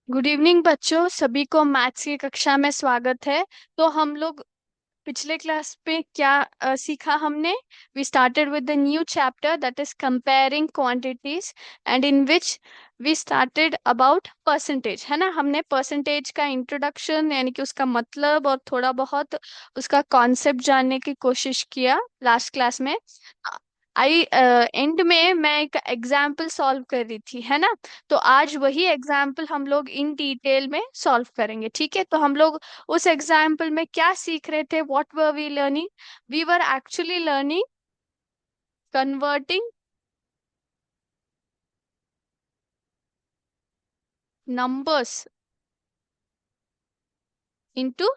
Good evening बच्चों, सभी को मैथ्स की कक्षा में स्वागत है। तो हम लोग पिछले क्लास पे क्या सीखा हमने। We started with the new chapter that is comparing quantities and in which we started about percentage, है ना। हमने परसेंटेज का इंट्रोडक्शन यानी कि उसका मतलब और थोड़ा बहुत उसका कॉन्सेप्ट जानने की कोशिश किया लास्ट क्लास में। आई एंड में मैं एक एग्जाम्पल सॉल्व कर रही थी, है ना। तो आज वही एग्जाम्पल हम लोग इन डिटेल में सॉल्व करेंगे, ठीक है। तो हम लोग उस एग्जाम्पल में क्या सीख रहे थे, what were we learning. We were actually learning converting numbers into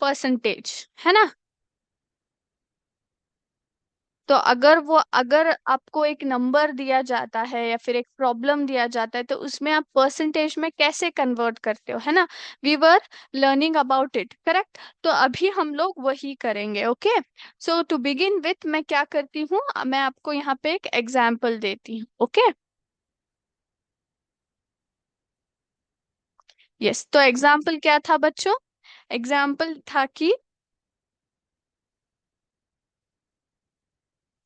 percentage, है ना। तो अगर आपको एक नंबर दिया जाता है या फिर एक प्रॉब्लम दिया जाता है तो उसमें आप परसेंटेज में कैसे कन्वर्ट करते हो, है ना। We were learning about it, correct. तो अभी हम लोग वही करेंगे, okay. So to begin with मैं क्या करती हूँ, मैं आपको यहाँ पे एक एग्जाम्पल देती हूँ, ओके। यस, तो एग्जाम्पल क्या था बच्चों। एग्जाम्पल था कि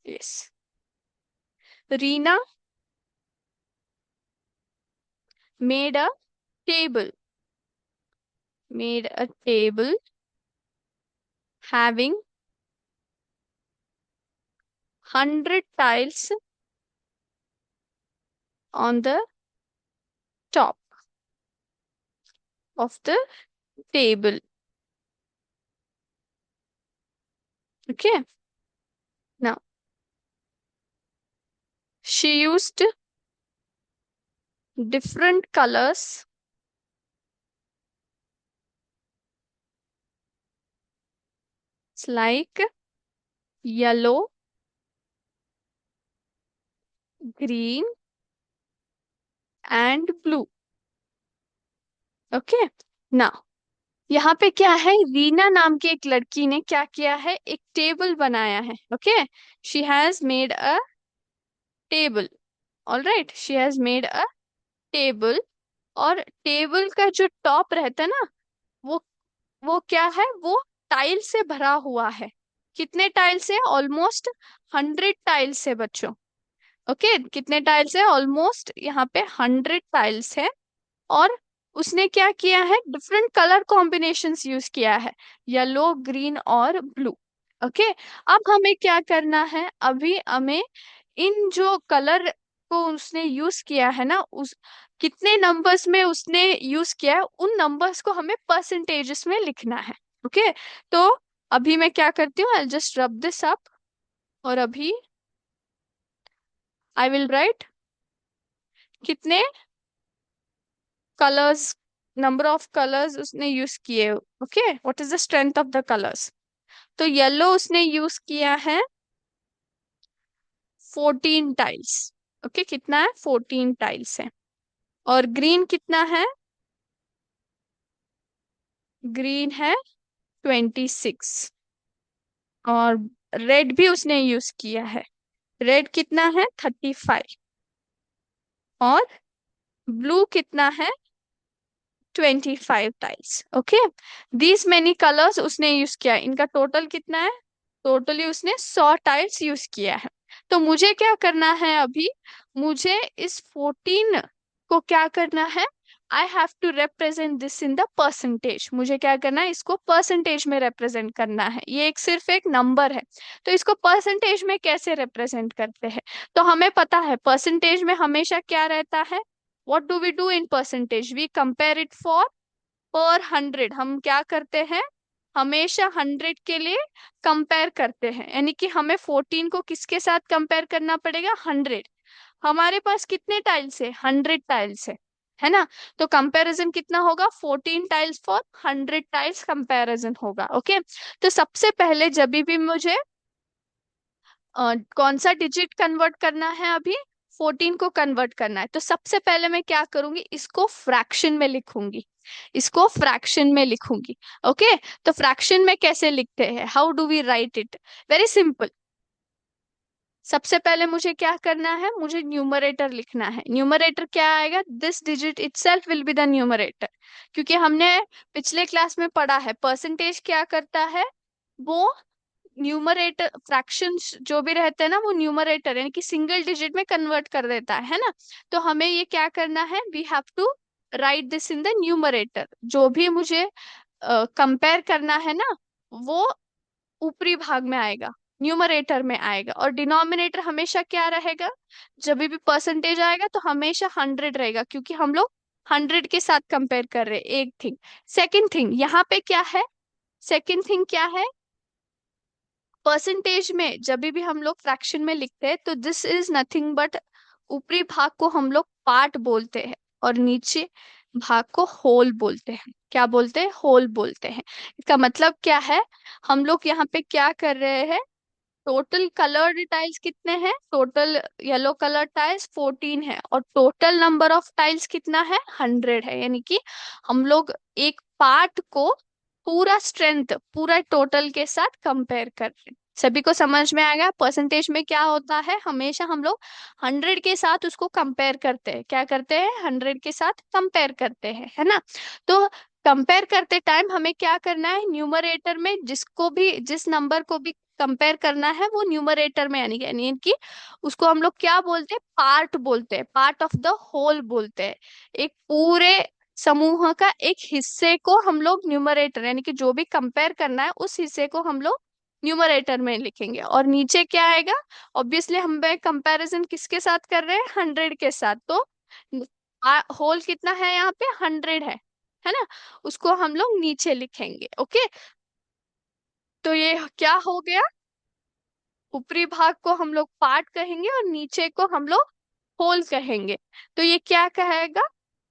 yes, Reena made a table, made a table having 100 tiles on the top of the table. Okay. Now, she used different colors like yellow, green, and blue. Okay. Now, यहाँ पे क्या है, रीना नाम की एक लड़की ने क्या किया है, एक टेबल बनाया है, okay. She has made a table, all right, she has made a table. और टेबल का जो टॉप रहता है ना, वो वो क्या है, वो टाइल से भरा हुआ है। कितने टाइल से, ऑलमोस्ट 100 टाइल्स है बच्चों। ओके, कितने टाइल्स है, ऑलमोस्ट यहाँ पे 100 टाइल्स है। और उसने क्या किया है, डिफरेंट कलर कॉम्बिनेशंस यूज किया है, येलो, ग्रीन और ब्लू। ओके, अब हमें क्या करना है, अभी हमें इन जो कलर को उसने यूज किया है ना, उस कितने नंबर्स में उसने यूज किया है, उन नंबर्स को हमें परसेंटेजेस में लिखना है, ओके। तो अभी मैं क्या करती हूँ, I just rub this up. और अभी आई विल राइट कितने कलर्स, नंबर ऑफ कलर्स उसने यूज किए, okay, what is the strength of the colours. तो येलो उसने यूज किया है 14 टाइल्स, ओके, कितना है, 14 टाइल्स है। और ग्रीन कितना है, ग्रीन है 26। और रेड भी उसने यूज किया है, रेड कितना है 35। और ब्लू कितना है 25 tiles, okay. These many colours उसने यूज किया है, इनका टोटल कितना है, टोटली उसने 100 टाइल्स यूज किया है। तो मुझे क्या करना है अभी, मुझे इस 14 को क्या करना है, I have to represent this in the percentage. मुझे क्या करना है, इसको परसेंटेज में रिप्रेजेंट करना है, ये एक सिर्फ एक नंबर है। तो इसको परसेंटेज में कैसे रिप्रेजेंट करते हैं, तो हमें पता है परसेंटेज में हमेशा क्या रहता है, what do we do in percentage, we compare it for per 100। हम क्या करते हैं, हमेशा 100 के लिए कंपेयर करते हैं, यानी कि हमें 14 को किसके साथ कंपेयर करना पड़ेगा, 100। हमारे पास कितने टाइल्स है, 100 टाइल्स है ना। तो कंपैरिजन कितना होगा, 14 टाइल्स फॉर 100 टाइल्स कंपैरिजन होगा, ओके। तो सबसे पहले जब भी मुझे कौन सा डिजिट कन्वर्ट करना है, अभी 14 को कन्वर्ट करना है, तो सबसे पहले मैं क्या करूंगी, इसको फ्रैक्शन में लिखूंगी, इसको फ्रैक्शन में लिखूंगी, ओके। तो फ्रैक्शन में कैसे लिखते हैं, how do we write it, very simple. सबसे पहले मुझे क्या करना है, मुझे न्यूमरेटर लिखना है। न्यूमरेटर क्या आएगा, this digit itself will be the numerator. क्योंकि हमने पिछले क्लास में पढ़ा है परसेंटेज क्या करता है, वो न्यूमरेटर फ्रैक्शंस जो भी रहते हैं ना, वो न्यूमरेटर यानी कि सिंगल डिजिट में कन्वर्ट कर देता है ना। तो हमें ये क्या करना है, we have to write this in the numerator. जो भी मुझे कंपेयर करना है ना, वो ऊपरी भाग में आएगा, न्यूमरेटर में आएगा। और डिनोमिनेटर हमेशा क्या रहेगा, जब भी परसेंटेज आएगा तो हमेशा 100 रहेगा, क्योंकि हम लोग 100 के साथ कंपेयर कर रहे हैं। एक थिंग। सेकंड थिंग यहाँ पे क्या है, सेकंड थिंग क्या है, परसेंटेज में जब भी हम लोग फ्रैक्शन में लिखते हैं तो दिस इज नथिंग बट, ऊपरी भाग को हम लोग पार्ट बोलते हैं और नीचे भाग को होल बोलते हैं। क्या बोलते हैं, होल बोलते हैं। इसका मतलब क्या है, हम लोग यहाँ पे क्या कर रहे हैं, टोटल कलर्ड टाइल्स कितने हैं, टोटल येलो कलर टाइल्स 14 है, और टोटल नंबर ऑफ टाइल्स कितना है, 100 है। यानी कि हम लोग एक पार्ट को पूरा स्ट्रेंथ पूरा टोटल के साथ कंपेयर कर रहे हैं। सभी को समझ में आ गया, परसेंटेज में क्या होता है, हमेशा हम लोग 100 के साथ उसको कंपेयर करते हैं। क्या करते हैं, 100 के साथ कंपेयर करते हैं, है ना। तो कंपेयर करते टाइम हमें क्या करना है, न्यूमरेटर में जिसको भी जिस नंबर को भी कंपेयर करना है वो न्यूमरेटर में, यानी कि उसको हम लोग क्या बोलते हैं, पार्ट बोलते हैं, पार्ट ऑफ द होल बोलते हैं। एक पूरे समूह का एक हिस्से को हम लोग न्यूमरेटर, यानी कि जो भी कंपेयर करना है उस हिस्से को हम लोग न्यूमरेटर में लिखेंगे। और नीचे क्या आएगा, ऑब्वियसली हम कंपैरिजन किसके साथ कर रहे हैं, 100 के साथ। तो होल कितना है यहाँ पे, 100 है ना, उसको हम लोग नीचे लिखेंगे। ओके, तो ये क्या हो गया, ऊपरी भाग को हम लोग पार्ट कहेंगे और नीचे को हम लोग होल कहेंगे। तो ये क्या कहेगा,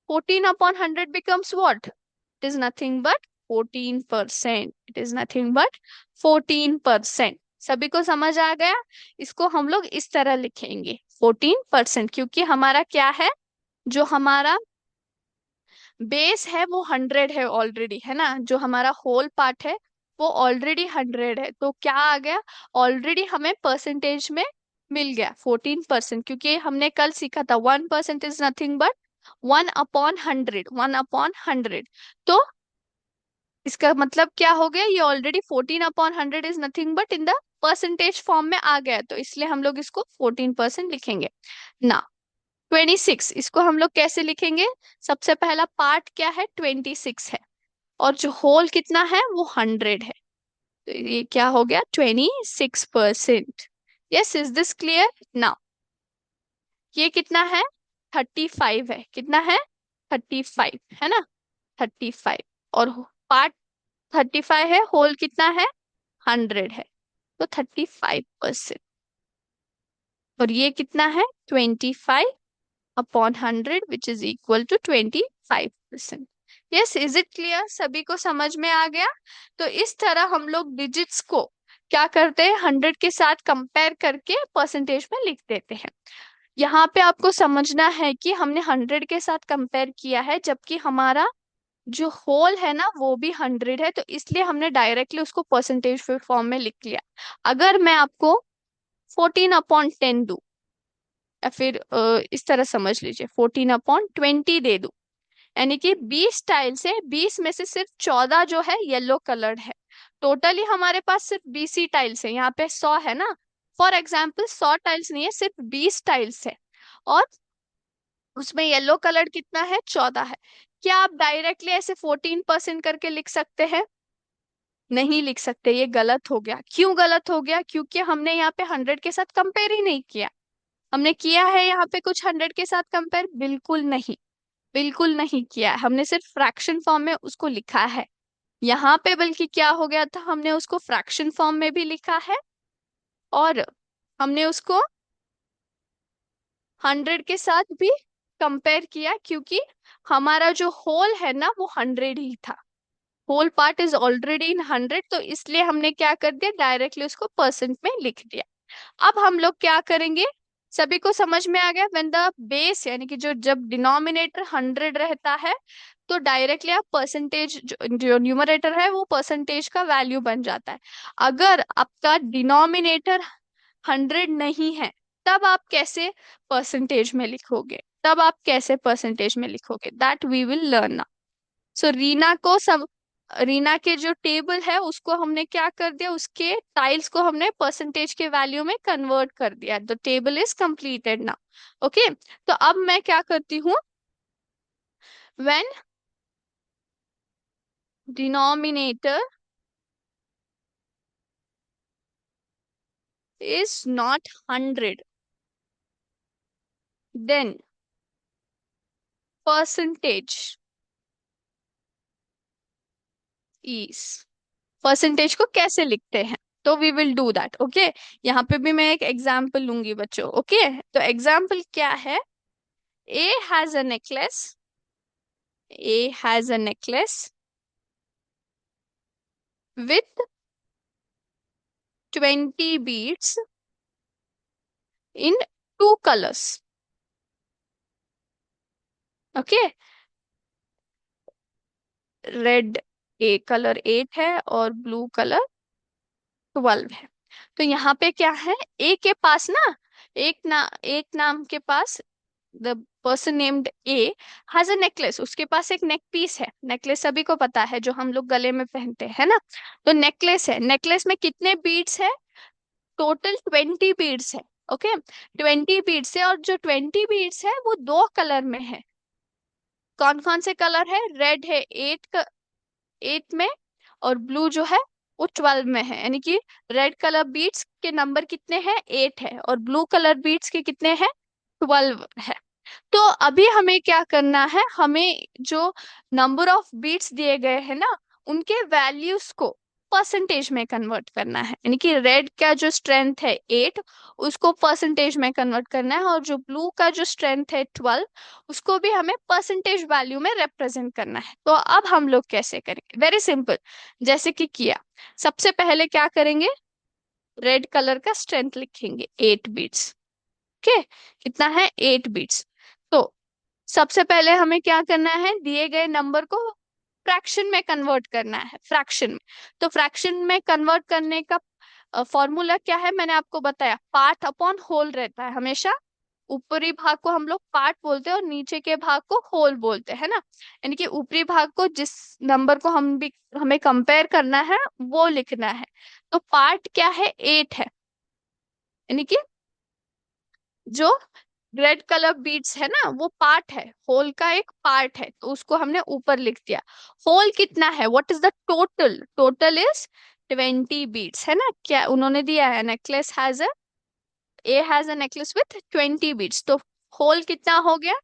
14/100 becomes what, it is nothing but 14%, it is nothing but 14%। सभी को समझ आ गया, इसको हम लोग इस तरह लिखेंगे 14%, क्योंकि हमारा क्या है, जो हमारा बेस है वो 100 है ऑलरेडी, है ना। जो हमारा होल पार्ट है वो ऑलरेडी 100 है, तो क्या आ गया, ऑलरेडी हमें परसेंटेज में मिल गया 14%। क्योंकि हमने कल सीखा था 1% इज नथिंग बट 1/100, 1/100। तो इसका मतलब क्या हो गया, ये already 14/100 is nothing but in the percentage form में आ गया, तो इसलिए हम लोग इसको 14% लिखेंगे ना। 26 इसको हम लोग कैसे लिखेंगे, सबसे पहला पार्ट क्या है, 26 है, और जो होल कितना है वो 100 है। तो ये क्या हो गया, 26%। Yes, is this clear now. ये कितना है, 35 है, कितना है, 35 है ना, 35। और पार्ट 35 है, होल कितना है, 100 है, तो 35%। और ये कितना है, 25/100 which is equal to 25%। Yes, is it clear, सभी को समझ में आ गया। तो इस तरह हम लोग डिजिट्स को क्या करते हैं, 100 के साथ कंपेयर करके परसेंटेज में लिख देते हैं। यहाँ पे आपको समझना है कि हमने 100 के साथ कंपेयर किया है, जबकि हमारा जो होल है ना वो भी 100 है, तो इसलिए हमने डायरेक्टली उसको परसेंटेज फॉर्म में लिख लिया। अगर मैं आपको 14/10 दूं, या फिर इस तरह समझ लीजिए 14/20 दे दूं, यानी कि 20 टाइल से 20 में से सिर्फ 14 जो है येलो कलर्ड है। टोटली हमारे पास सिर्फ 20 ही टाइल्स है, यहाँ पे 100 है ना। फॉर एग्जाम्पल 100 टाइल्स नहीं है, सिर्फ 20 टाइल्स है, और उसमें येलो कलर कितना है, 14 है। क्या आप डायरेक्टली ऐसे 14% करके लिख सकते हैं, नहीं लिख सकते, ये गलत हो गया। क्यों गलत हो गया, क्योंकि हमने यहाँ पे 100 के साथ कंपेयर ही नहीं किया। हमने किया है यहाँ पे कुछ 100 के साथ कंपेयर, बिल्कुल नहीं, बिल्कुल नहीं किया है। हमने सिर्फ फ्रैक्शन फॉर्म में उसको लिखा है यहाँ पे, बल्कि क्या हो गया था, हमने उसको फ्रैक्शन फॉर्म में भी लिखा है, और हमने उसको 100 के साथ भी कंपेयर किया, क्योंकि हमारा जो होल है ना वो 100 ही था। Whole part is already in 100, तो इसलिए हमने क्या कर दिया, डायरेक्टली उसको परसेंट में लिख दिया। अब हम लोग क्या करेंगे, सभी को समझ में आ गया, व्हेन द बेस यानी कि जो जब डिनोमिनेटर 100 रहता है, तो डायरेक्टली आप परसेंटेज जो न्यूमरेटर है वो परसेंटेज का वैल्यू बन जाता है। अगर आपका डिनोमिनेटर 100 नहीं है, तब आप कैसे परसेंटेज में लिखोगे, तब आप कैसे परसेंटेज में लिखोगे, दैट वी विल लर्न। सो रीना को सब, रीना के जो टेबल है उसको हमने क्या कर दिया, उसके टाइल्स को हमने परसेंटेज के वैल्यू में कन्वर्ट कर दिया, the table is completed now. Okay, तो अब मैं क्या करती हूँ, when denominator is not 100, then percentage is, percentage को कैसे लिखते हैं, तो we will do that. Okay, यहाँ पे भी मैं एक एग्जाम्पल लूंगी बच्चों। ओके, तो एग्जाम्पल क्या है, ए has a necklace, A has a necklace with 20 beads in 2 colors। Okay, red A colour 8 है और ब्लू कलर 12 है। तो यहाँ पे क्या है, ए के पास ना, एक नाम के पास, the person named A has a necklace, उसके पास एक नेक पीस है। नेकलेस सभी को पता है जो हम लोग गले में पहनते हैं ना, तो नेकलेस है। नेकलेस में कितने बीड्स है, टोटल 20 बीड्स है। ओके, 20 बीड्स है, और जो 20 बीड्स है वो 2 कलर में है। कौन कौन से कलर है, रेड है 8 में, और ब्लू जो है वो 12 में है। यानी कि रेड कलर बीड्स के नंबर कितने हैं, 8 है, और ब्लू कलर बीड्स के कितने हैं, 12 है। तो अभी हमें क्या करना है, हमें जो नंबर ऑफ बीट्स दिए गए हैं ना, उनके वैल्यूज को परसेंटेज में कन्वर्ट करना है। यानी कि रेड का जो स्ट्रेंथ है 8, उसको परसेंटेज में कन्वर्ट करना है, और जो ब्लू का जो स्ट्रेंथ है 12, उसको भी हमें परसेंटेज वैल्यू में रिप्रेजेंट करना है। तो अब हम लोग कैसे करेंगे, वेरी सिंपल, जैसे कि किया, सबसे पहले क्या करेंगे, रेड कलर का स्ट्रेंथ लिखेंगे 8 बीट्स। ओके, कितना है, 8 बीट्स। तो सबसे पहले हमें क्या करना है, दिए गए नंबर को फ्रैक्शन में कन्वर्ट करना है, फ्रैक्शन में। तो फ्रैक्शन में कन्वर्ट करने का फॉर्मूला क्या है, मैंने आपको बताया, पार्ट अपॉन होल रहता है हमेशा। ऊपरी भाग को हम लोग पार्ट बोलते हैं और नीचे के भाग को होल बोलते हैं ना। यानी कि ऊपरी भाग को, जिस नंबर को हमें कंपेयर करना है वो लिखना है। तो पार्ट क्या है, 8 है, यानी कि जो रेड कलर बीड्स है ना वो पार्ट है, होल का एक पार्ट है, तो उसको हमने ऊपर लिख दिया। होल कितना है, what is the total, total is 20 beads, है ना, क्या उन्होंने दिया है, necklace has a, A has a necklace with 20 beads, तो होल कितना हो गया,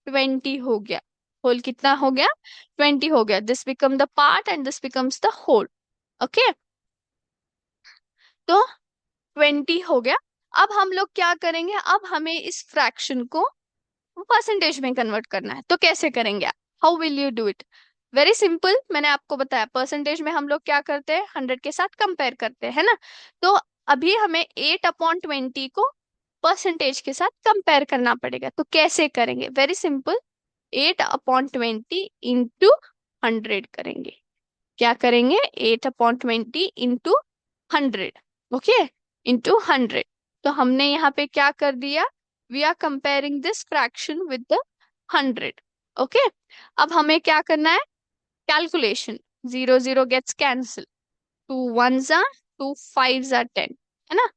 20 हो गया। होल कितना हो गया, 20 हो गया। This become the part and this becomes the whole. Okay, तो 20 हो गया। अब हम लोग क्या करेंगे, अब हमें इस फ्रैक्शन को परसेंटेज में कन्वर्ट करना है, तो कैसे करेंगे आप, how will you do it, very simple, मैंने आपको बताया, परसेंटेज में हम लोग क्या करते हैं, 100 के साथ कंपेयर करते हैं ना। तो अभी हमें 8/20 को परसेंटेज के साथ कंपेयर करना पड़ेगा, तो कैसे करेंगे, वेरी सिंपल, 8/20 इंटू 100 करेंगे। क्या करेंगे, 8/20 इंटू 100। Okay, into 100। तो हमने यहाँ पे क्या कर दिया, we are comparing this fraction with the 100। Okay, अब हमें क्या करना है, calculation, 0 0 gets cancel, 2 1s are 2 5s are 10, है ना,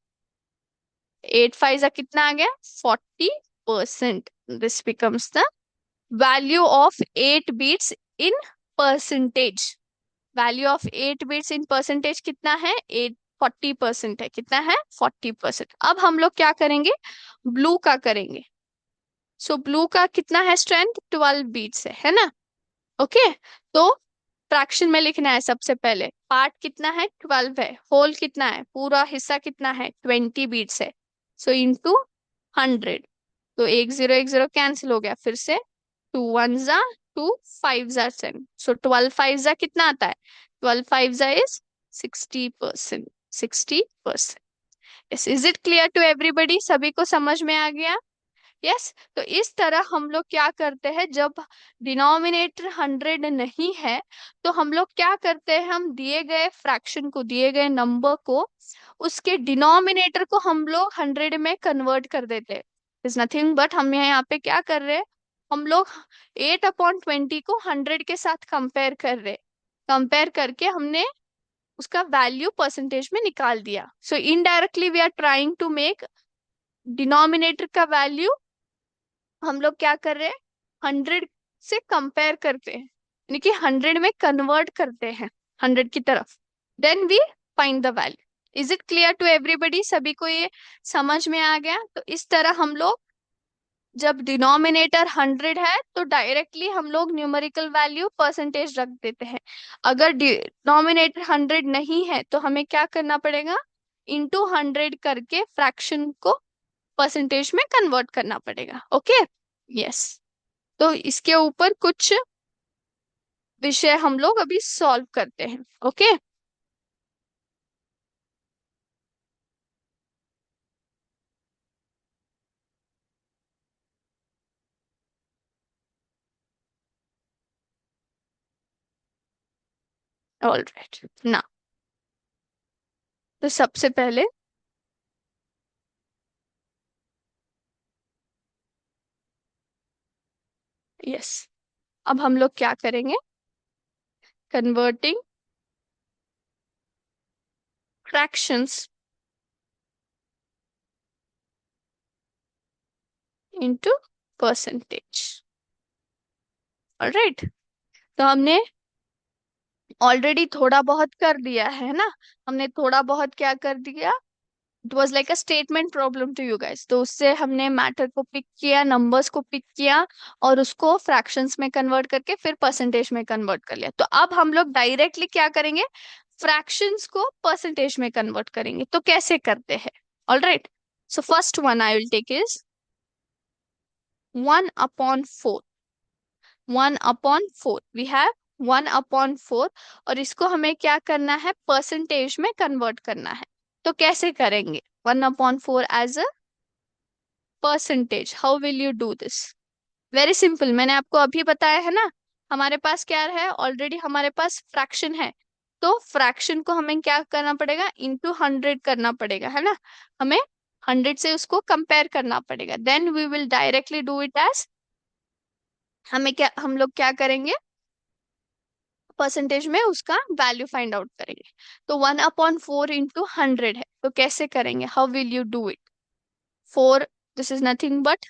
8 5s are कितना आ गया, 40%। This becomes the value of 8 beats in percentage. Value of 8 bits in percentage कितना है, 40% है, कितना है, 40%। अब हम लोग क्या करेंगे, ब्लू का करेंगे। सो ब्लू का कितना है स्ट्रेंथ, 12 बीट्स है ना। ओके, तो फ्रैक्शन में लिखना है, सबसे पहले पार्ट कितना है, 12 है, होल कितना है, पूरा हिस्सा कितना है, 20 बीट्स है, सो इंटू 100। तो 1 0 1 0 कैंसिल हो गया, फिर से 2 1s are 2 5s are 10, so 12 5s are कितना आता है, 12 5s are is 60%, 60%। Is it clear to everybody, सभी को समझ में आ गया। यस। तो इस तरह हम लोग क्या करते हैं, जब डिनोमिनेटर 100 नहीं है तो हम लोग क्या करते हैं, हम दिए गए फ्रैक्शन को, दिए गए नंबर को, उसके डिनोमिनेटर को हम लोग 100 में कन्वर्ट कर देते हैं। इज नथिंग बट हम यहाँ पे क्या कर रहे हैं, हम लोग 8/20 को 100 के साथ कंपेयर कर रहे, कंपेयर करके हमने उसका वैल्यू परसेंटेज में निकाल दिया। So indirectly we are trying to make denominator का वैल्यू, हम लोग क्या कर रहे हैं, 100 से कंपेयर करते हैं, यानी कि 100 में कन्वर्ट करते हैं, 100 की तरफ, then we find the value. Is it clear to everybody, सभी को ये समझ में आ गया? तो इस तरह हम लोग, जब डिनोमिनेटर 100 है तो डायरेक्टली हम लोग न्यूमेरिकल वैल्यू परसेंटेज रख देते हैं। अगर डिनोमिनेटर 100 नहीं है तो हमें क्या करना पड़ेगा, इंटू 100 करके फ्रैक्शन को परसेंटेज में कन्वर्ट करना पड़ेगा। Okay, yes. तो इसके ऊपर कुछ विषय हम लोग अभी सॉल्व करते हैं। ओके, ऑलराइट ना। तो सबसे पहले, यस, अब हम लोग क्या करेंगे, converting fractions into percentage. Alright, तो हमने ऑलरेडी थोड़ा बहुत कर दिया है ना, हमने थोड़ा बहुत क्या कर दिया, it was like a statement problem to you guys. तो उससे हमने मैटर को पिक किया, नंबर्स को पिक किया, और उसको फ्रैक्शंस में कन्वर्ट करके फिर परसेंटेज में कन्वर्ट कर लिया। तो अब हम लोग डायरेक्टली क्या करेंगे, फ्रैक्शंस को परसेंटेज में कन्वर्ट करेंगे। तो कैसे करते हैं? All right, so first one I will take is 1/4। 1/4 we have 1/4, और इसको हमें क्या करना है, परसेंटेज में कन्वर्ट करना है। तो कैसे करेंगे 1/4 as a percentage? How will you do this? Very simple, मैंने आपको अभी बताया है ना, हमारे पास क्या है, ऑलरेडी हमारे पास फ्रैक्शन है। तो फ्रैक्शन को हमें क्या करना पड़ेगा, इंटू 100 करना पड़ेगा, है ना। हमें 100 से उसको कंपेयर करना पड़ेगा, then we will directly do it as, हमें क्या, हम लोग क्या करेंगे, परसेंटेज में उसका वैल्यू फाइंड आउट करेंगे। तो 1/4 इंटू 100 है, तो कैसे करेंगे, how will you do it? 4, this is nothing but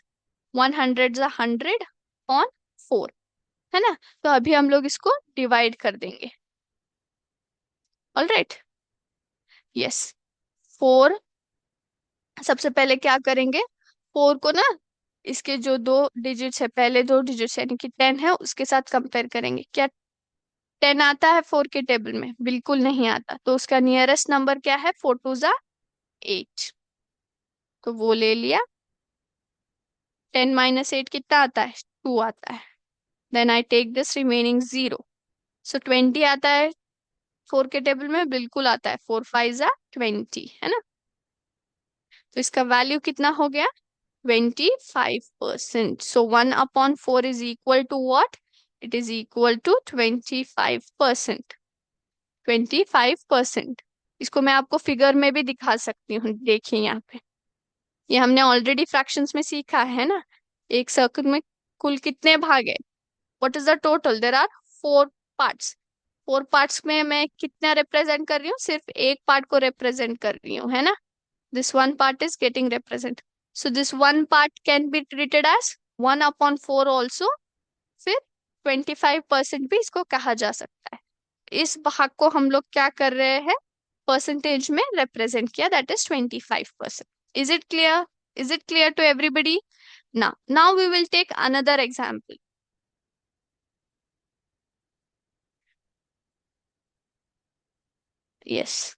100 on 4, है ना। तो अभी हम लोग इसको डिवाइड कर देंगे। All right, yes. 4, सबसे पहले क्या करेंगे, 4 को ना, इसके जो दो डिजिट्स है, पहले दो डिजिट्स यानी कि 10 है, उसके साथ कंपेयर करेंगे। क्या 10 आता है 4 के टेबल में? बिल्कुल नहीं आता। तो उसका नियरेस्ट नंबर क्या है, 4 2 जा 8, तो वो ले लिया। 10 माइनस 8 कितना आता है, 2 आता है। Then I take this remaining 0, so 20 आता है 4 के टेबल में? बिल्कुल आता है, 4 5 जा 20, है ना। तो इसका वैल्यू कितना हो गया, 25%। So 1/4 is equal to what, it is equal to 25%। 25%, इसको मैं आपको फिगर में भी दिखा सकती हूँ, देखिए यहाँ पे, ये हमने ऑलरेडी फ्रैक्शंस में सीखा है ना। एक सर्कल में कुल कितने भाग है, what is the total, there are 4 parts. 4 parts में मैं कितना रिप्रेजेंट कर रही हूँ, सिर्फ एक पार्ट को रिप्रेजेंट कर रही हूँ, है ना। This one part is getting represented. So this one part can be treated as 1/4 also. फिर 25% भी इसको कहा जा सकता है। इस भाग को हम लोग क्या कर रहे हैं, परसेंटेज में रिप्रेजेंट किया, that is 25%। Is it clear? Is it clear to everybody? Now we will take another example. Yes.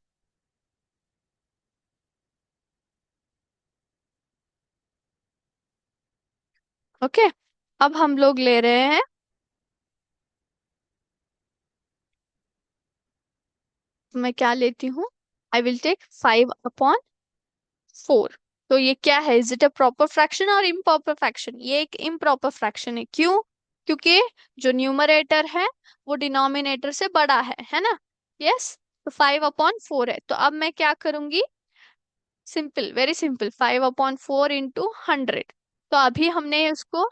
Okay, अब हम लोग ले रहे हैं, मैं क्या लेती हूँ, आई विल टेक 5/4। तो ये क्या है, is it a proper fraction और इम्प्रॉपर फ्रैक्शन? ये एक इम्प्रॉपर फ्रैक्शन है। क्यों? क्योंकि जो न्यूमरेटर है वो डिनोमिनेटर से बड़ा है ना? यस। तो 5/4 है, तो अब मैं क्या करूंगी, सिंपल, वेरी सिंपल, 5/4 इंटू 100। तो अभी हमने उसको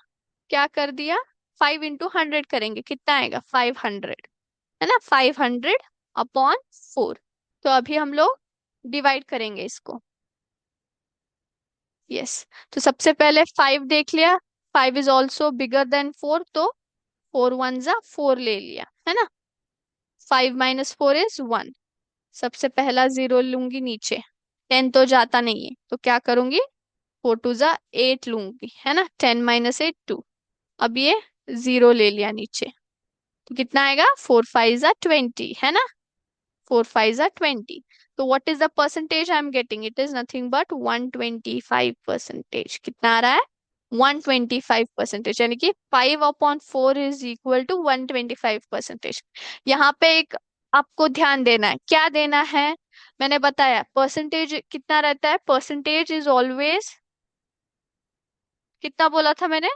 क्या कर दिया, 5 इंटू 100 करेंगे, कितना आएगा, 500, है ना? 500/4। तो अभी हम लोग डिवाइड करेंगे इसको। यस। तो सबसे पहले 5 देख लिया, 5 इज ऑल्सो बिगर देन 4, तो 4 1 जा 4 ले लिया, है ना? 5 - 4 इज 1। सबसे पहला जीरो लूंगी नीचे, 10 तो जाता नहीं है, तो क्या करूंगी, 4 2 जा 8 लूंगी, है ना? 10 - 8 2। अब ये जीरो ले लिया नीचे, तो कितना आएगा, 4 5 जा 20, है ना? 4 5 जा 20। तो what is the percentage I am getting, it is nothing but 125%। कितना आ रहा है, 125%, यानी कि 5/4 इज इक्वल टू 125%। यहाँ पे एक आपको ध्यान देना है, क्या देना है, मैंने बताया परसेंटेज कितना रहता है, परसेंटेज इज ऑलवेज, कितना बोला था मैंने,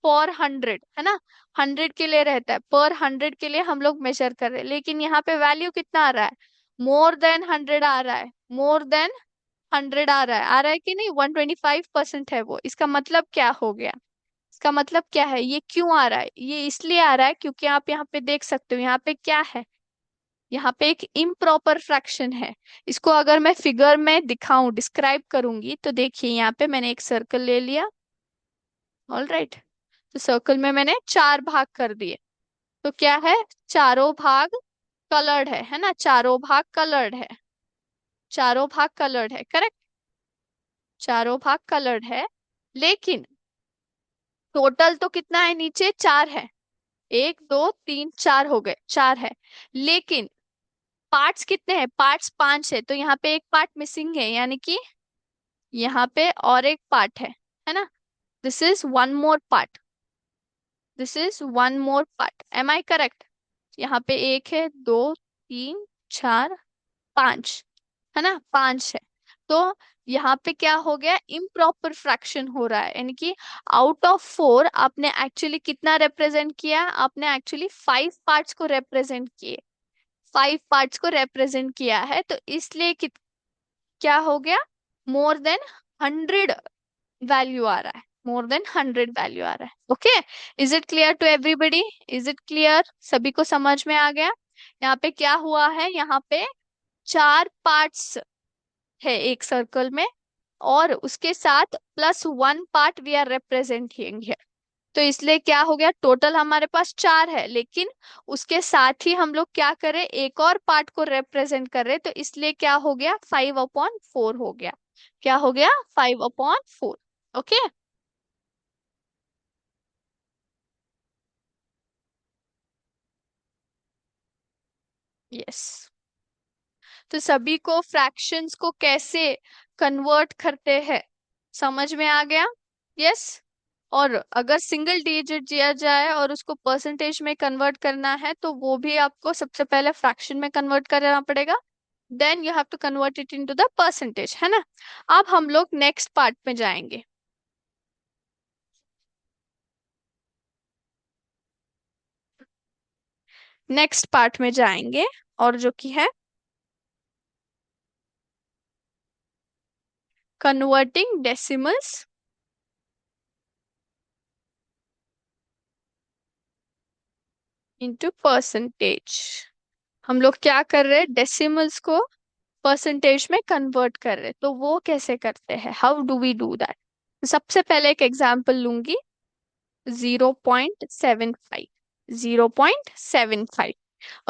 पर 100, है ना? 100 के लिए रहता है, पर 100 के लिए हम लोग मेजर कर रहे हैं, लेकिन यहाँ पे वैल्यू कितना आ रहा है, मोर देन 100 आ रहा है, मोर देन 100 आ रहा है कि नहीं, 125% है वो। इसका मतलब क्या हो गया, इसका मतलब क्या है, ये क्यों आ रहा है, ये इसलिए आ रहा है क्योंकि आप यहाँ पे देख सकते हो, यहाँ पे क्या है, यहाँ पे एक इम्प्रॉपर फ्रैक्शन है। इसको अगर मैं फिगर में दिखाऊं, डिस्क्राइब करूंगी, तो देखिए यहाँ पे मैंने एक सर्कल ले लिया, ऑल राइट। तो सर्कल में मैंने 4 भाग कर दिए, तो क्या है, चारों भाग कलर्ड है ना? चारों भाग कलर्ड है, चारों भाग कलर्ड है, करेक्ट? चारों भाग कलर्ड है, लेकिन टोटल तो कितना है, नीचे 4 है, 1 2 3 4 हो गए, 4 है, लेकिन पार्ट्स कितने हैं, पार्ट्स 5 है, तो यहाँ पे एक पार्ट मिसिंग है, यानी कि यहाँ पे और एक पार्ट है ना? This is one more part, this is one more part, am I correct? यहाँ पे 1 है, 2 3 4 5, है ना? 5 है। तो यहाँ पे क्या हो गया, इम्प्रॉपर फ्रैक्शन हो रहा है, यानी कि आउट ऑफ 4 आपने एक्चुअली कितना रिप्रेजेंट किया, आपने एक्चुअली 5 पार्ट्स को रिप्रेजेंट किए, 5 पार्ट्स को रिप्रेजेंट किया है, तो इसलिए क्या हो गया, मोर देन 100 वैल्यू आ रहा है, मोर देन 100 वैल्यू आ रहा है। Okay, is it clear to everybody, is it clear, सभी को समझ में आ गया? यहाँ पे क्या हुआ है, यहाँ पे 4 पार्ट्स है एक सर्कल में, और उसके साथ +1 पार्ट वी आर रिप्रेजेंटिंग है, तो इसलिए क्या हो गया, टोटल हमारे पास 4 है, लेकिन उसके साथ ही हम लोग क्या करें, एक और पार्ट को रिप्रेजेंट कर रहे, तो इसलिए क्या हो गया, 5/4 हो गया। क्या हो गया, 5/4। ओके। यस। तो सभी को फ्रैक्शंस को कैसे कन्वर्ट करते हैं, समझ में आ गया? यस। और अगर सिंगल डिजिट दिया जाए और उसको परसेंटेज में कन्वर्ट करना है, तो वो भी आपको सबसे पहले फ्रैक्शन में कन्वर्ट करना पड़ेगा, then you have to convert it into the percentage, है ना? अब हम लोग नेक्स्ट पार्ट में जाएंगे, नेक्स्ट पार्ट में जाएंगे, और जो कि है कन्वर्टिंग डेसिमल्स इनटू परसेंटेज। हम लोग क्या कर रहे हैं, डेसिमल्स को परसेंटेज में कन्वर्ट कर रहे हैं, तो वो कैसे करते हैं, how do we do that? सबसे पहले एक एग्जांपल लूंगी, 0.75, 0.75।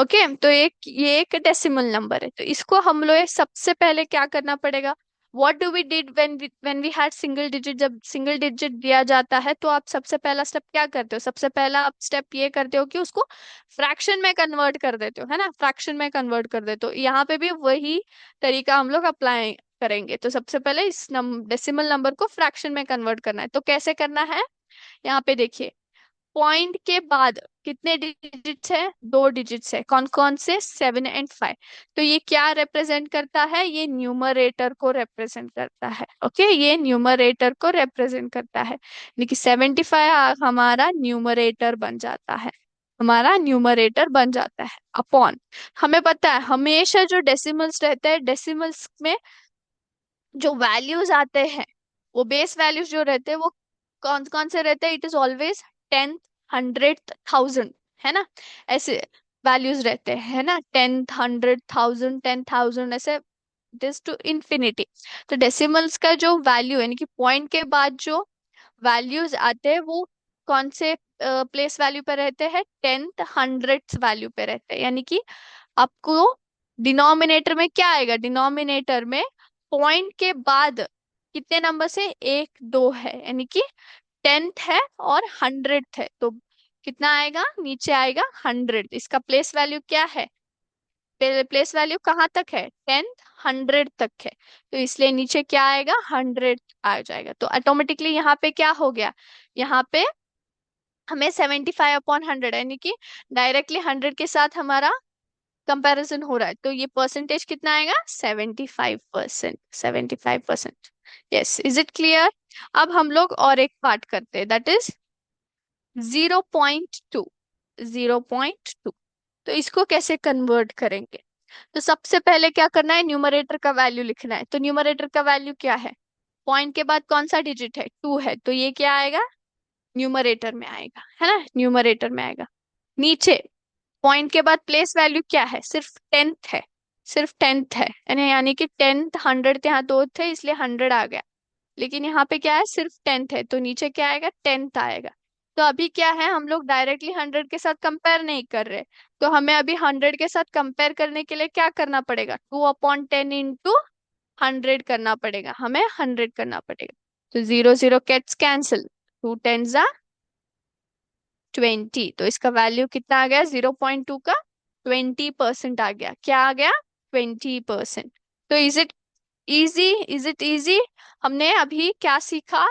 ओके, तो ये एक डेसिमल नंबर है, तो इसको हम लोग सबसे पहले क्या करना पड़ेगा, what do we did when we had single digit, जब सिंगल डिजिट दिया जाता है, तो आप सबसे पहला स्टेप क्या करते हो, सबसे पहला आप स्टेप ये करते हो कि उसको फ्रैक्शन में कन्वर्ट कर देते हो, है ना? फ्रैक्शन में कन्वर्ट कर देते हो, यहाँ पे भी वही तरीका हम लोग अप्लाई करेंगे। तो सबसे पहले इस डेसिमल नंबर को फ्रैक्शन में कन्वर्ट करना है, तो कैसे करना है, यहाँ पे देखिए, पॉइंट के बाद कितने डिजिट्स है? 2 डिजिट्स है। कौन कौन से? 7 and 5। तो ये क्या रिप्रेजेंट करता है? ये न्यूमरेटर को रिप्रेजेंट करता है। ओके, ये न्यूमरेटर को रिप्रेजेंट करता है, यानी कि 75 हमारा न्यूमरेटर बन जाता है, हमारा न्यूमरेटर बन जाता है अपॉन। हमें पता है हमेशा जो डेसिमल्स रहते हैं, डेसिमल्स में जो वैल्यूज आते हैं, वो बेस वैल्यूज जो रहते हैं, वो कौन कौन से रहते हैं? It is always 10th, 100th, 1000, है ना? ऐसे वैल्यूज रहते हैं, है ना? 10th, 100th, 1000, 10,000, ऐसे दिस टू इंफिनिटी। तो डेसिमल्स का जो वैल्यू यानी कि पॉइंट के बाद जो वैल्यूज आते हैं, वो कौन से प्लेस वैल्यू पे रहते हैं? 10th, 100th वैल्यू पे रहते हैं। यानी कि आपको डिनोमिनेटर में क्या आएगा? डिनोमिनेटर में पॉइंट के बाद कितने नंबर से? 1 2 है, यानी कि 10th है और 100th है, तो कितना आएगा? नीचे आएगा 100। इसका प्लेस वैल्यू क्या है? प्लेस वैल्यू कहाँ तक है? 10th, 100 तक है, तो इसलिए नीचे क्या आएगा? 100 आ जाएगा। तो ऑटोमेटिकली यहाँ पे क्या हो गया? यहाँ पे हमें 75/100, यानी कि डायरेक्टली 100 के साथ हमारा कंपैरिजन हो रहा है, तो ये परसेंटेज कितना आएगा? 75%। 75%। Yes, is it clear? अब हम लोग और एक पार्ट करते हैं, दैट इज 0.2। 0.2, तो इसको कैसे कन्वर्ट करेंगे? तो सबसे पहले क्या करना है? न्यूमरेटर का वैल्यू लिखना है। तो न्यूमरेटर का वैल्यू क्या है? पॉइंट के बाद कौन सा डिजिट है? 2 है, तो ये क्या आएगा? न्यूमरेटर में आएगा, है ना? न्यूमरेटर में आएगा। नीचे पॉइंट के बाद प्लेस वैल्यू क्या है? सिर्फ 10th है, सिर्फ 10th है, यानी कि 10th, 100 यहाँ दो थे इसलिए 100 आ गया, लेकिन यहाँ पे क्या है? सिर्फ 10th है, तो नीचे क्या आएगा? 10th आएगा। तो अभी क्या है, हम लोग डायरेक्टली 100 के साथ कंपेयर नहीं कर रहे, तो हमें अभी 100 के साथ कंपेयर करने के लिए क्या करना पड़ेगा? 2/10 इंटू 100 करना पड़ेगा, हमें 100 करना पड़ेगा। तो 0 0 गेट्स कैंसिल, 2 10s are 20, तो इसका वैल्यू कितना आ गया? 0.2 का 20% आ गया। क्या आ गया? 20%। तो is it easy? Is it easy? हमने अभी क्या सीखा?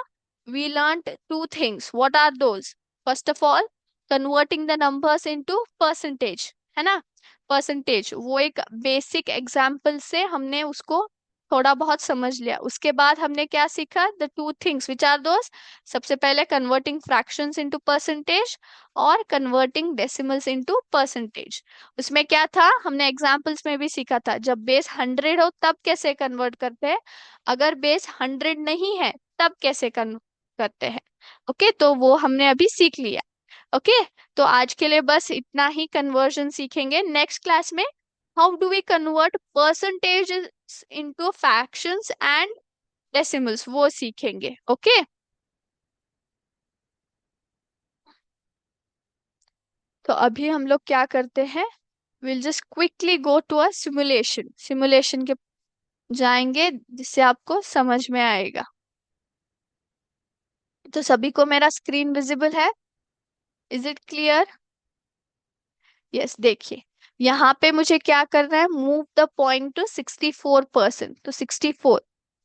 We learn 2 things. What are those? First of all, converting the numbers into percentage, है ना? परसेंटेज, वो एक बेसिक एग्जाम्पल से हमने उसको थोड़ा बहुत समझ लिया। उसके बाद हमने क्या सीखा? The 2 things which are those. सबसे पहले कन्वर्टिंग फ्रैक्शंस इनटू परसेंटेज और कन्वर्टिंग डेसिमल्स इनटू परसेंटेज। उसमें क्या था? हमने एग्जाम्पल्स में भी सीखा था, जब बेस 100 हो तब कैसे कन्वर्ट करते हैं, अगर बेस 100 नहीं है तब कैसे कन्वर्ट करते हैं। ओके, तो वो हमने अभी सीख लिया। ओके, तो आज के लिए बस इतना ही कन्वर्जन सीखेंगे। नेक्स्ट क्लास में how do we convert percentage into fractions and decimals, वो सीखेंगे। ओके, तो अभी हम लोग क्या करते हैं? Will just quickly go to a simulation. Simulation के जाएंगे जिससे आपको समझ में आएगा। तो सभी को मेरा स्क्रीन विजिबल है? Is it clear? यस, देखिए यहाँ पे मुझे क्या करना है? मूव द पॉइंट टू 64%, तो 64।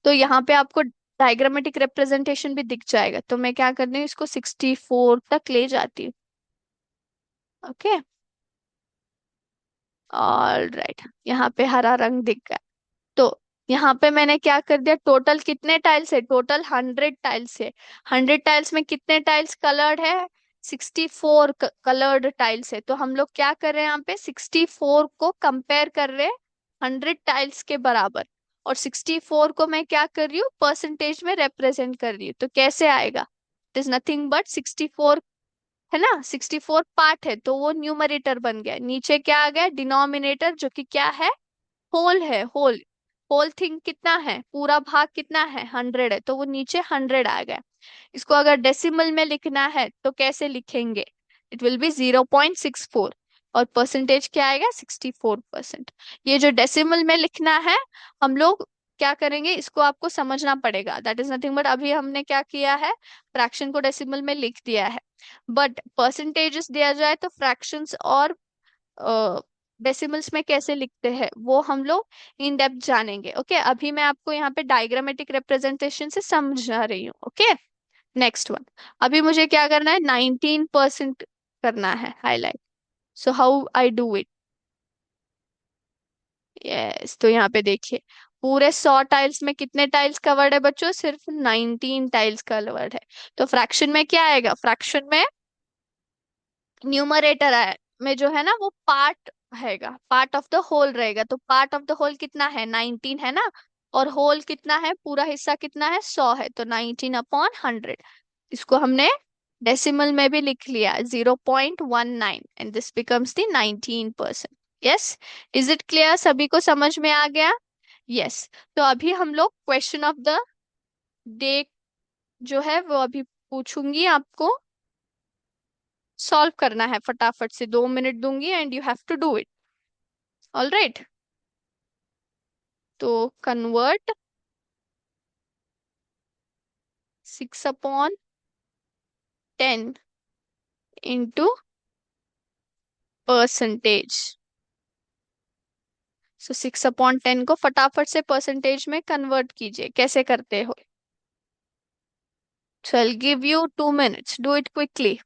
तो यहाँ पे आपको डायग्रामेटिक रिप्रेजेंटेशन भी दिख जाएगा, तो मैं क्या करती हूँ? इसको 64 तक ले जाती हूँ। ओके, ऑल राइट, यहाँ पे हरा रंग दिख गया। तो यहाँ पे मैंने क्या कर दिया? टोटल कितने टाइल्स है? टोटल 100 टाइल्स है। 100 टाइल्स में कितने टाइल्स कलर्ड है? 64 कलर्ड टाइल्स है। तो हम लोग क्या कर रहे हैं? यहाँ पे 64 को कंपेयर कर रहे हैं 100 टाइल्स के बराबर, और 64 को मैं क्या कर रही हूँ? परसेंटेज में रिप्रेजेंट कर रही हूँ। तो कैसे आएगा? इट इज नथिंग बट 64, है ना? 64 पार्ट है, तो वो न्यूमरेटर बन गया। नीचे क्या आ गया? डिनोमिनेटर, जो कि क्या है? होल है, होल। होल थिंग कितना है? पूरा भाग कितना है? 100 है, तो वो नीचे 100 आ गया। इसको अगर डेसिमल में लिखना है तो कैसे लिखेंगे? इट विल बी 0.64, और परसेंटेज क्या आएगा? 64%। ये जो डेसिमल में लिखना है, हम लोग क्या करेंगे? इसको आपको समझना पड़ेगा। दैट इज नथिंग बट, अभी हमने क्या किया है? फ्रैक्शन को डेसिमल में लिख दिया है, बट परसेंटेजेस दिया जाए तो फ्रैक्शंस और डेसिमल्स में कैसे लिखते हैं वो हम लोग इन डेप्थ जानेंगे। ओके, अभी मैं आपको यहाँ पे डायग्रामेटिक रिप्रेजेंटेशन से समझा रही हूँ। Okay, next one. अभी मुझे क्या करना है? 19% करना है highlight. So how I do it. Yes, तो यहाँ पे देखिए, पूरे 100 टाइल्स में कितने टाइल्स कवर्ड है बच्चों? सिर्फ 19 टाइल्स कवर्ड है. तो फ्रैक्शन में क्या आएगा? फ्रैक्शन में न्यूमरेटर है में जो है ना वो पार्ट हैगा, पार्ट ऑफ द होल रहेगा. तो पार्ट ऑफ द होल कितना है? 19 है ना. और होल कितना है? पूरा हिस्सा कितना है? 100 है. तो 19/100. इसको हमने डेसिमल में भी लिख लिया, 0.19, and this becomes the 19%. Yes. Is it clear? सभी को समझ में आ गया? यस. तो अभी हम लोग क्वेश्चन ऑफ द डे जो है वो अभी पूछूंगी आपको. सॉल्व करना है फटाफट से, 2 मिनट दूंगी and you have to do it. All right. तो कन्वर्ट 6/10 इंटू परसेंटेज. सो 6/10 को फटाफट से परसेंटेज में कन्वर्ट कीजिए. कैसे करते हो? So I'll give you 2 minutes. Do it quickly.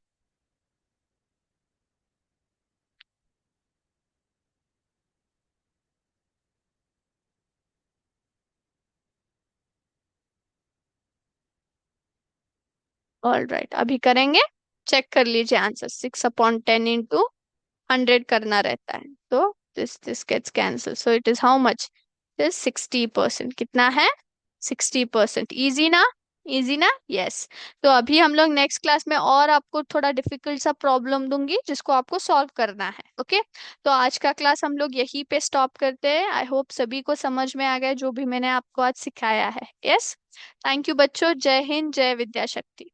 All right, अभी करेंगे. चेक कर लीजिए आंसर. 6/10 इंटू 100 करना रहता है. तो this gets cancel. So it is how much? Is 60%. कितना है? 60%. इजी ना? इजी ना? यस. तो अभी हम लोग नेक्स्ट क्लास में और आपको थोड़ा डिफिकल्ट सा प्रॉब्लम दूंगी जिसको आपको सॉल्व करना है. ओके. तो आज का क्लास हम लोग यहीं पे स्टॉप करते हैं. आई होप सभी को समझ में आ गया जो भी मैंने आपको आज सिखाया है. यस. थैंक यू बच्चों. जय हिंद, जय विद्या शक्ति.